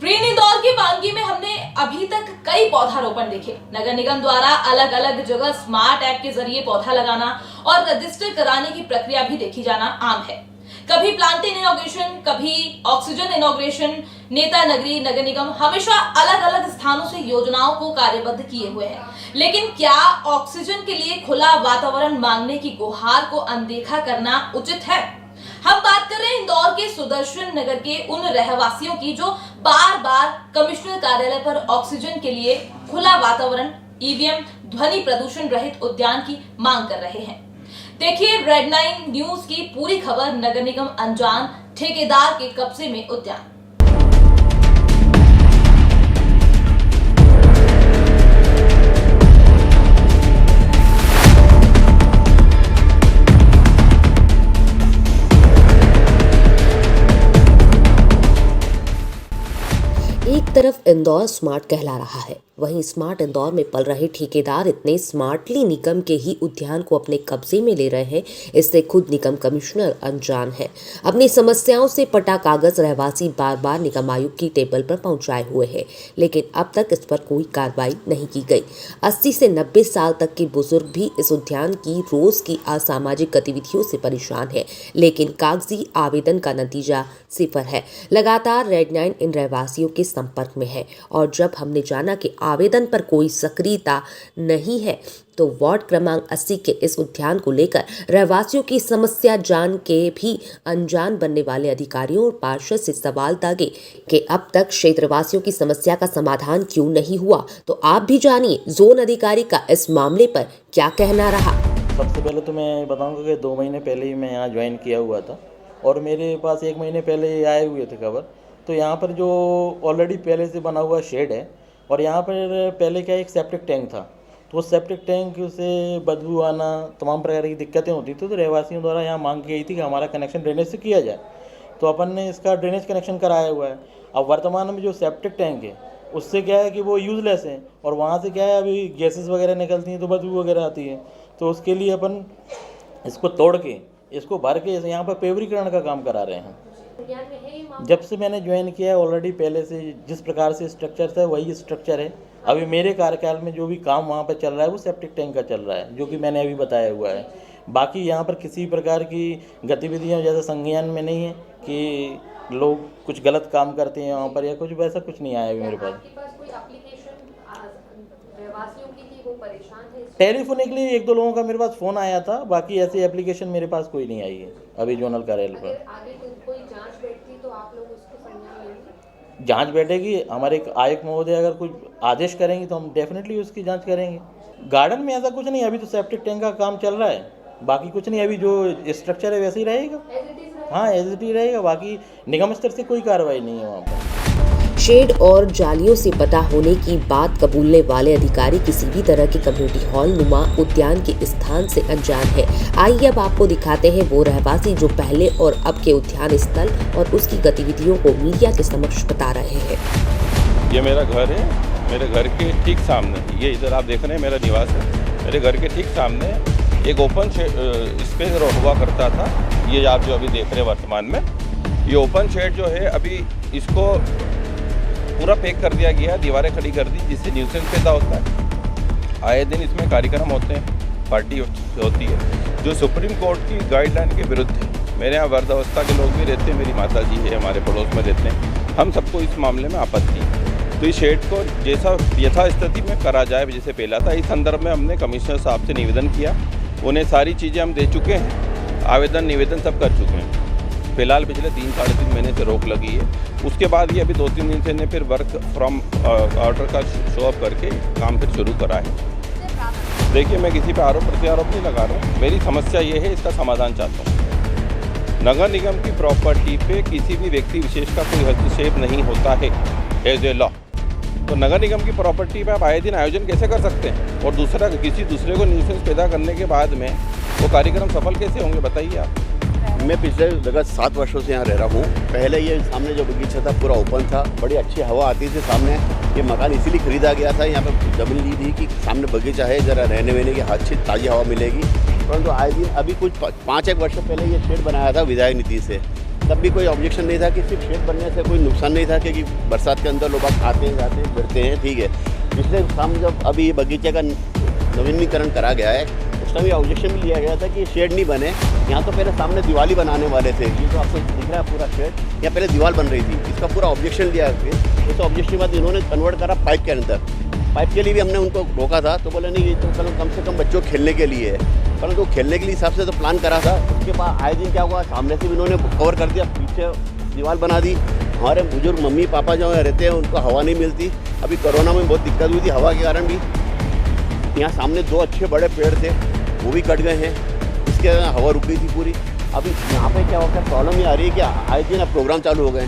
Green Indore की वानगी में हमने अभी तक कई पौधारोपण देखे। नगर निगम द्वारा अलग अलग जगह स्मार्ट ऐप के जरिए पौधा लगाना और रजिस्टर कराने की प्रक्रिया भी देखी जाना आम है। कभी प्लांटेशन इनॉग्रेशन, कभी ऑक्सीजन इनॉग्रेशन। नेता नगरी नगर निगम हमेशा अलग अलग स्थानों से योजनाओं को कार्यबद्ध किए हुए हैं, लेकिन क्या ऑक्सीजन के लिए खुला वातावरण मांगने की गुहार को अनदेखा करना उचित है? हम बात कर रहे हैं इंदौर के सुदर्शन नगर के उन रहवासियों की जो बार बार कमिश्नर कार्यालय पर ऑक्सीजन के लिए खुला वातावरण, ईवीएम, ध्वनि प्रदूषण रहित उद्यान की मांग कर रहे हैं। देखिए रेड 9 न्यूज की पूरी खबर। नगर निगम अनजान, ठेकेदार के कब्जे में उद्यान। एक तरफ इंदौर स्मार्ट कहला रहा है, वहीं स्मार्ट इंदौर में पल रहे ठेकेदार इतने स्मार्टली निगम के ही उद्यान को अपने कब्जे में ले रहे हैं, इससे खुद निगम कमिश्नर अनजान है। अपनी समस्याओं से पटा कागज रहवासी बार बार निगम आयुक्त की टेबल पर पहुंचाए हुए हैं, लेकिन अब तक इस पर कोई कार्रवाई नहीं की गई। 80 से 90 साल तक के बुजुर्ग भी इस उद्यान की रोज की असामाजिक गतिविधियों से परेशान है, लेकिन कागजी आवेदन का नतीजा सिफर है। लगातार रेड 9 इन रहवासियों के संपर्क में है और जब हमने जाना कि आवेदन पर कोई सक्रियता नहीं है, तो वार्ड क्रमांक 80 के इस उद्यान को लेकर रहवासियों की समस्या जान के भी अनजान बनने वाले अधिकारियों और पार्षद से सवाल दागे कि अब तक क्षेत्रवासियों की समस्या का समाधान क्यों नहीं हुआ। तो आप भी जानिए जोन अधिकारी का इस मामले पर क्या कहना रहा। सबसे पहले तो मैं बताऊंगा कि 2 महीने पहले ही मैं यहाँ ज्वाइन किया हुआ था और मेरे पास 1 महीने पहले ही आए हुए थे खबर। तो यहाँ पर जो ऑलरेडी पहले से बना हुआ शेड है और यहाँ पर पहले क्या एक सेप्टिक टैंक था, तो उस सेप्टिक टैंक से बदबू आना, तमाम प्रकार की दिक्कतें होती थी। तो रहवासियों द्वारा यहाँ मांग की गई थी कि हमारा कनेक्शन ड्रेनेज से किया जाए, तो अपन ने इसका ड्रेनेज कनेक्शन कराया हुआ है। अब वर्तमान में जो सेप्टिक टैंक है उससे क्या है कि वो यूज़लेस है और वहाँ से क्या है अभी गैसेस वगैरह निकलती हैं तो बदबू वगैरह आती है। तो उसके लिए अपन इसको तोड़ के, इसको भर के यहाँ पर पेवरीकरण का काम करा रहे हैं। जब से मैंने ज्वाइन किया है ऑलरेडी पहले से जिस प्रकार से स्ट्रक्चर था वही स्ट्रक्चर है। अभी मेरे कार्यकाल में जो भी काम वहाँ पर चल रहा है वो सेप्टिक टैंक का चल रहा है, जो कि मैंने अभी बताया हुआ है। बाकी यहाँ पर किसी प्रकार की गतिविधियाँ जैसे संज्ञान में नहीं है कि लोग कुछ गलत काम करते हैं वहाँ पर या कुछ वैसा कुछ नहीं आया अभी मेरे पास। टेलीफोन के लिए 1-2 लोगों का मेरे पास फ़ोन आया था, बाकी ऐसी एप्लीकेशन मेरे पास कोई नहीं आई है अभी जोनल कार्यालय पर। जांच बैठेगी, हमारे आयुक्त महोदय अगर कुछ आदेश करेंगे तो हम डेफिनेटली उसकी जांच करेंगे। गार्डन में ऐसा कुछ नहीं, अभी तो सेप्टिक टैंक का काम चल रहा है, बाकी कुछ नहीं। अभी जो स्ट्रक्चर है वैसे ही रहेगा, हाँ एज इट इज रहेगा। बाकी निगम स्तर से कोई कार्रवाई नहीं है वहाँ पर। शेड और जालियों से बटा होने की बात कबूलने वाले अधिकारी किसी भी तरह के कम्युनिटी हॉल नुमा उद्यान के स्थान से अनजान है। आइए अब आपको दिखाते हैं वो रहवासी जो पहले और अब के उद्यान स्थल और उसकी गतिविधियों को मीडिया के समक्ष बता रहे हैं। ये मेरा घर है, मेरे घर के ठीक सामने, ये इधर आप देख रहे हैं मेरा निवास है। मेरे घर के ठीक सामने एक ओपन स्पेस हुआ करता था, ये आप जो अभी देख रहे हैं वर्तमान में। ये ओपन शेड जो है अभी इसको पूरा पैक कर दिया गया है, दीवारें खड़ी कर दी, जिससे न्यूसेंस पैदा होता है। आए दिन इसमें कार्यक्रम होते हैं, पार्टी होती है जो सुप्रीम कोर्ट की गाइडलाइन के विरुद्ध है। मेरे यहाँ वृद्धावस्था के लोग भी रहते हैं, मेरी माता जी है, हमारे पड़ोस में रहते हैं। हम सबको इस मामले में आपत्ति है, तो इस शेड को जैसा यथास्थिति में करा जाए जैसे पहला था। इस संदर्भ में हमने कमिश्नर साहब से निवेदन किया, उन्हें सारी चीज़ें हम दे चुके हैं, आवेदन निवेदन सब कर चुके हैं। फिलहाल पिछले 3-3.5 महीने से रोक लगी है, उसके बाद ये अभी 2-3 दिन से ने फिर वर्क फ्रॉम ऑर्डर का शो अप करके काम फिर शुरू करा है। देखिए मैं किसी पे आरोप प्रत्यारोप नहीं लगा रहा हूँ, मेरी समस्या ये है, इसका समाधान चाहता हूँ। नगर निगम की प्रॉपर्टी पे किसी भी व्यक्ति विशेष का कोई हस्तक्षेप नहीं होता है एज ए लॉ। तो नगर निगम की प्रॉपर्टी पे आप आए दिन आयोजन कैसे कर सकते हैं और किसी दूसरे को न्यूसेंस पैदा करने के बाद में वो कार्यक्रम सफल कैसे होंगे, बताइए आप। मैं पिछले विगत 7 वर्षों से यहाँ रह रहा हूँ। पहले ये सामने जो बगीचा था पूरा ओपन था, बड़ी अच्छी हवा आती थी सामने। ये मकान इसीलिए खरीदा गया था, यहाँ पे जमीन ली थी कि सामने बगीचा है, ज़रा रहने वहने की अच्छी ताज़ी हवा मिलेगी। परंतु आए दिन अभी कुछ 5-1 वर्ष पहले ये शेड बनाया था विधायक नीति से, तब भी कोई ऑब्जेक्शन नहीं था कि सिर्फ शेड बनने से कोई नुकसान नहीं था, क्योंकि बरसात के अंदर लोग आते हैं जाते हैं फिरते हैं, ठीक है। पिछले शाम जब अभी ये बगीचे का नवीनीकरण करा गया है, उस टाइम ये ऑब्जेक्शन भी लिया गया था कि शेड नहीं बने। यहाँ तो पहले सामने दीवार बनाने वाले थे, ये जो आपको दिख रहा है पूरा शेड, यहाँ पहले दीवार बन रही थी, इसका पूरा ऑब्जेक्शन लिया। फिर इस ऑब्जेक्शन के बाद इन्होंने कन्वर्ट करा पाइप के अंदर। पाइप के लिए भी हमने उनको रोका था, तो बोले नहीं ये तो चलो कम से कम बच्चों खेलने के लिए है, परंतु खेलने के लिए हिसाब से तो प्लान करा था। उसके बाद आए दिन क्या हुआ, सामने से भी इन्होंने कवर कर दिया, पीछे दीवार बना दी। हमारे बुजुर्ग मम्मी पापा जो रहते हैं उनको हवा नहीं मिलती। अभी कोरोना में बहुत दिक्कत हुई थी हवा के कारण भी। यहाँ सामने 2 अच्छे बड़े पेड़ थे, वो भी कट गए हैं, इसके हवा रुक गई थी पूरी। अभी यहाँ पे क्या होता है, प्रॉब्लम ये आ रही है कि आए दिन अब प्रोग्राम चालू हो गए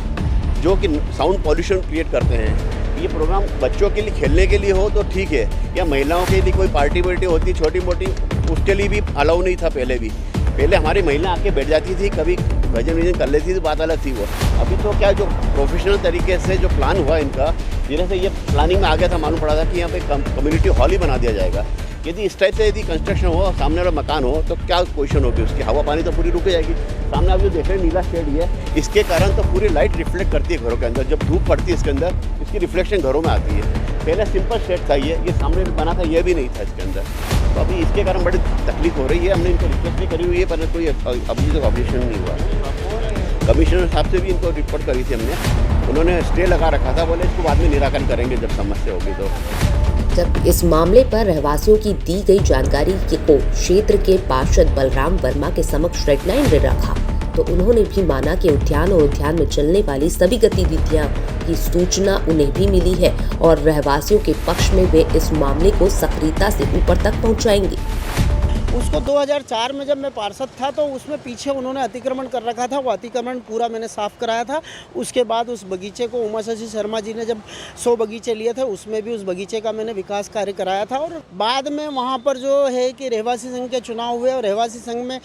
जो कि साउंड पॉल्यूशन क्रिएट करते हैं। ये प्रोग्राम बच्चों के लिए खेलने के लिए हो तो ठीक है, या महिलाओं के लिए कोई पार्टी वार्टी होती छोटी मोटी, उसके लिए भी अलाउ नहीं था पहले भी। पहले हमारी महिला आके बैठ जाती थी, कभी भजन वजन कर लेती थी, बात अलग थी वो। अभी तो क्या जो प्रोफेशनल तरीके से जो प्लान हुआ इनका, धीरे से ये प्लानिंग में आ गया था, मालूम पड़ा था कि यहाँ पे कम्युनिटी हॉल ही बना दिया जाएगा। यदि इस टाइप से यदि कंस्ट्रक्शन हो, सामने वाला मकान हो, तो क्या क्वेश्चन होगी उसकी, हवा पानी तो पूरी रुक जाएगी। सामने आप जो देख रहे हैं नीला शेड है, इसके कारण तो पूरी लाइट रिफ्लेक्ट करती है घरों के अंदर। जब धूप पड़ती है इसके अंदर, इसकी रिफ्लेक्शन घरों में आती है। पहले सिंपल शेड था, ये सामने बना था, ये भी नहीं था इसके अंदर। तो अभी इसके कारण बड़ी तकलीफ हो रही है। हमने इनको रिक्वेस्ट भी करी हुई है, पर कोई अभी तक ऑब्जेक्शन नहीं हुआ। कमिश्नर साहब से भी इनको रिपोर्ट करी थी हमने, उन्होंने स्टे लगा रखा था, बोले इसको बाद में निराकरण करेंगे जब समस्या होगी तो। जब इस मामले पर रहवासियों की दी गई जानकारी को क्षेत्र के पार्षद बलराम वर्मा के समक्ष रेड लाइन में रखा, तो उन्होंने भी माना कि उद्यान और उद्यान में चलने वाली सभी गतिविधियां की सूचना उन्हें भी मिली है और रहवासियों के पक्ष में वे इस मामले को सक्रियता से ऊपर तक पहुंचाएंगे। उसको 2004 में जब मैं पार्षद था तो उसमें पीछे उन्होंने अतिक्रमण कर रखा था, वो अतिक्रमण पूरा मैंने साफ़ कराया था। उसके बाद उस बगीचे को उमा शशि शर्मा जी ने जब 100 बगीचे लिए थे, उसमें भी उस बगीचे का मैंने विकास कार्य कराया था। और बाद में वहाँ पर जो है कि रहवासी संघ के चुनाव हुए और रहवासी संघ में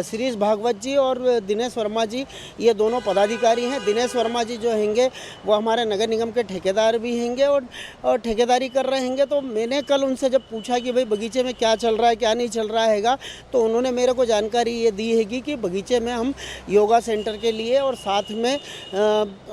शिरीष भागवत जी और दिनेश वर्मा जी, ये दोनों पदाधिकारी हैं। दिनेश वर्मा जी जो हैंगे वो हमारे नगर निगम के ठेकेदार भी हैंगे और ठेकेदारी कर रहे हैंगे। तो मैंने कल उनसे जब पूछा कि भाई बगीचे में क्या चल रहा है क्या नहीं चल रहा हैगा, तो उन्होंने मेरे को जानकारी ये दी हैगी कि बगीचे में हम योगा सेंटर के लिए और साथ में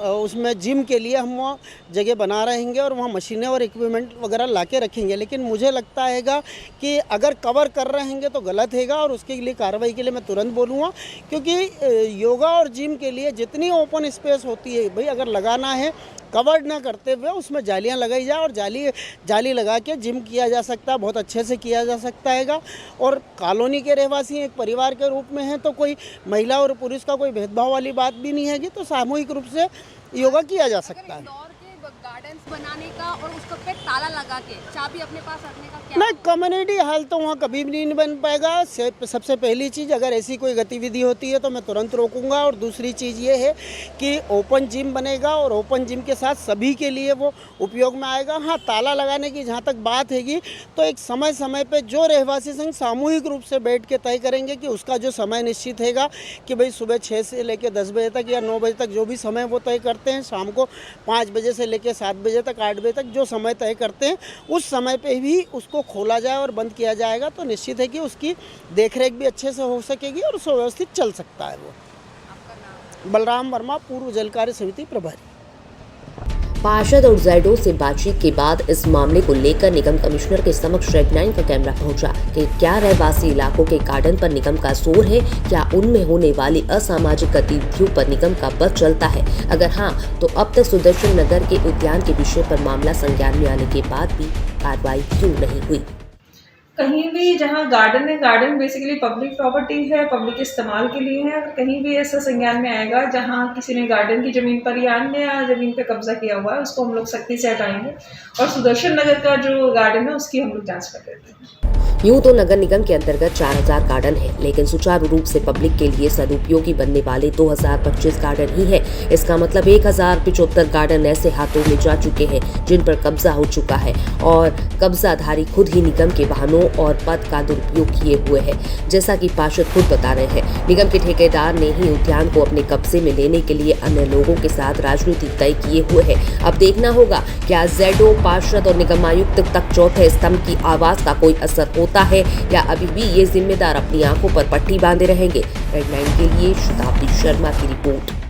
उसमें जिम के लिए हम वहाँ जगह बना रहेंगे और वहाँ मशीनें और इक्विपमेंट वगैरह ला के रखेंगे। लेकिन मुझे लगता हैगा कि अगर कवर कर रहे हैंगे तो गलत हैगा और उसके लिए कार्रवाई के लिए मैं तुरंत बोलूँगा, क्योंकि योगा और जिम के लिए जितनी ओपन स्पेस होती है भाई, अगर लगाना है कवर्ड ना करते हुए उसमें जालियां लगाई जाए और जाली लगा के जिम किया जा सकता है, बहुत अच्छे से किया जा सकता हैगा। और कॉलोनी के रहवासी एक परिवार के रूप में हैं, तो कोई महिला और पुरुष का कोई भेदभाव वाली बात भी नहीं हैगी, तो सामूहिक रूप से योगा किया जा सकता है। गार्डन्स बनाने का और उसको पे ताला लगा के चाबी अपने पास रखने का क्या? नहीं, कम्युनिटी हॉल तो वहाँ कभी भी नहीं बन पाएगा। सबसे पहली चीज़, अगर ऐसी कोई गतिविधि होती है तो मैं तुरंत रोकूंगा। और दूसरी चीज़ ये है कि ओपन जिम बनेगा और ओपन जिम के साथ सभी के लिए वो उपयोग में आएगा। हाँ, ताला लगाने की जहाँ तक बात हैगी तो एक समय समय पर जो रहवासी संघ सामूहिक रूप से बैठ के तय करेंगे कि उसका जो समय निश्चित हैगा कि भाई सुबह 6 से लेकर 10 बजे तक या 9 बजे तक जो भी समय वो तय करते हैं, शाम को 5 बजे से लेकर 7 बजे तक 8 बजे तक जो समय तय करते हैं, उस समय पे भी उसको खोला जाए और बंद किया जाएगा, तो निश्चित है कि उसकी देखरेख भी अच्छे से हो सकेगी और सुव्यवस्थित चल सकता है। वो बलराम वर्मा, पूर्व जल कार्य समिति प्रभारी। पार्षद और जैडो से बातचीत के बाद इस मामले को लेकर निगम कमिश्नर के समक्ष रेड लाइन का कैमरा पहुंचा कि क्या रहवासी इलाकों के गार्डन पर निगम का जोर है, क्या उनमें होने वाली असामाजिक गतिविधियों पर निगम का बस चलता है, अगर हाँ तो अब तक सुदर्शन नगर के उद्यान के विषय पर मामला संज्ञान में आने के बाद भी कार्रवाई क्यों नहीं हुई। कहीं भी जहाँ गार्डन है, गार्डन बेसिकली पब्लिक प्रॉपर्टी है, पब्लिक इस्तेमाल के लिए है। कहीं भी ऐसा संज्ञान में आएगा जहाँ किसी ने गार्डन की ज़मीन पर या अन्य ज़मीन पे कब्जा किया हुआ है, उसको हम लोग सख्ती से हटाएंगे और सुदर्शन नगर का जो गार्डन है उसकी हम लोग जांच कर देते हैं। यूं तो नगर निगम के अंतर्गत 4000 गार्डन है, लेकिन सुचारू रूप से पब्लिक के लिए सदुपयोगी बनने वाले 2025 गार्डन ही है। इसका मतलब 1075 गार्डन ऐसे हाथों में जा चुके हैं जिन पर कब्जा हो चुका है और कब्जाधारी खुद ही निगम के वाहनों और पद का दुरुपयोग किए हुए हैं। जैसा कि पार्षद खुद बता रहे हैं, निगम के ठेकेदार ने ही उद्यान को अपने कब्जे में लेने के लिए अन्य लोगों के साथ राजनीति तय किए हुए है। अब देखना होगा क्या जैडो, पार्षद और निगमायुक्त तक चौथे स्तंभ की आवाज का कोई असर होता सकता है या अभी भी ये जिम्मेदार अपनी आंखों पर पट्टी बांधे रहेंगे? रेड 9 के लिए शताब्दी शर्मा की रिपोर्ट।